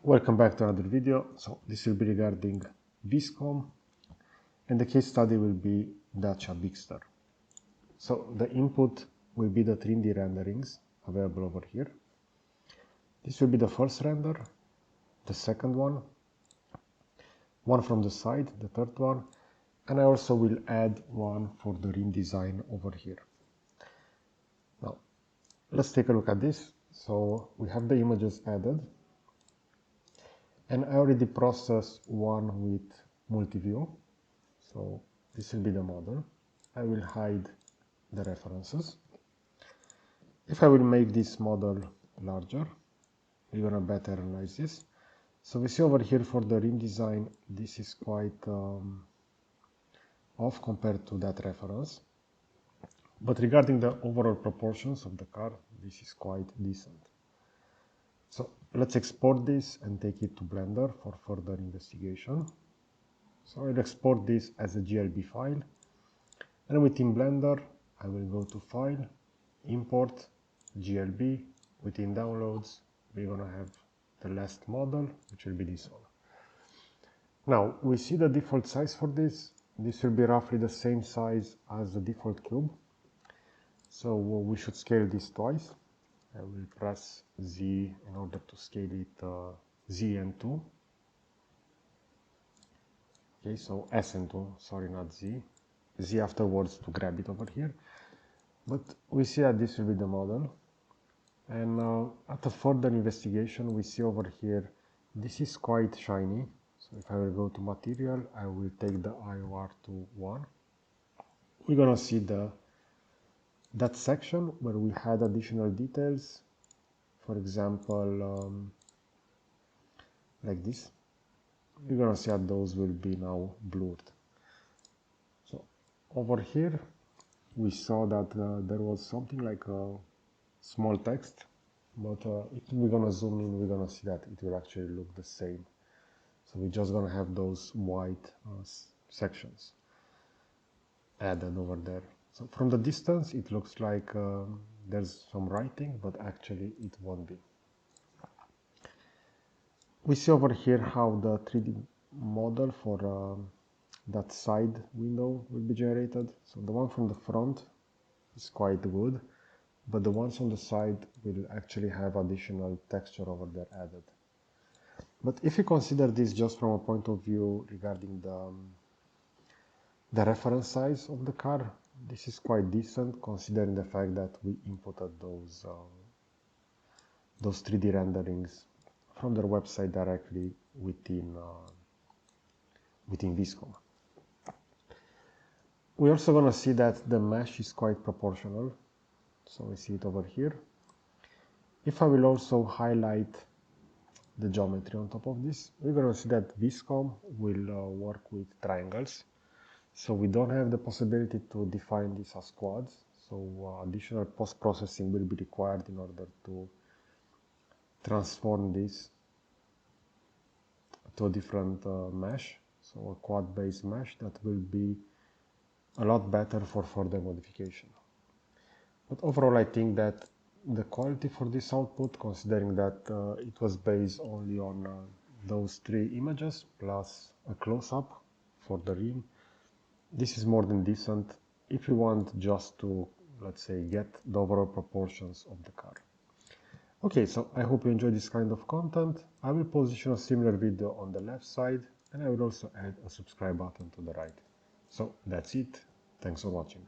Welcome back to another video. So this will be regarding Vizcom, and the case study will be Dacia Bigster. So the input will be the 3D renderings available over here. This will be the first render, the second one from the side, the third one, and I also will add one for the rim design over here. Now let's take a look at this. So we have the images added, and I already processed one with multi-view. So this will be the model. I will hide the references. If I will make this model larger, we're gonna better analyze this. So we see over here for the rim design, this is quite off compared to that reference. But regarding the overall proportions of the car, this is quite decent. So let's export this and take it to Blender for further investigation. So I'll export this as a GLB file, and within Blender I will go to File, Import, GLB. Within Downloads we're gonna have the last model, which will be this one. Now we see the default size for this. This will be roughly the same size as the default cube. So we should scale this twice. I will press Z in order to scale it Z and 2. Okay, so S and 2, sorry, not Z. Z afterwards to grab it over here. But we see that this will be the model. And after further investigation, we see over here, this is quite shiny. So if I will go to Material, I will take the IOR to 1. We're gonna see that section where we had additional details, for example, like this. We're gonna see that those will be now blurred. So over here we saw that there was something like a small text, but if we're gonna zoom in, we're gonna see that it will actually look the same. So we're just gonna have those white sections added over there. So from the distance, it looks like there's some writing, but actually it won't be. We see over here how the 3D model for that side window will be generated. So the one from the front is quite good, but the ones on the side will actually have additional texture over there added. But if you consider this just from a point of view regarding the reference size of the car, this is quite decent considering the fact that we inputted those 3D renderings from their website directly within Vizcom. We're also going to see that the mesh is quite proportional. So we see it over here. If I will also highlight the geometry on top of this, we're going to see that Vizcom will work with triangles. So we don't have the possibility to define this as quads. So additional post-processing will be required in order to transform this to a different mesh. So a quad-based mesh that will be a lot better for further modification. But overall, I think that the quality for this output, considering that it was based only on those 3 images plus a close-up for the rim, this is more than decent if you want just to, let's say, get the overall proportions of the car. Okay, so I hope you enjoyed this kind of content. I will position a similar video on the left side, and I will also add a subscribe button to the right. So that's it. Thanks for watching.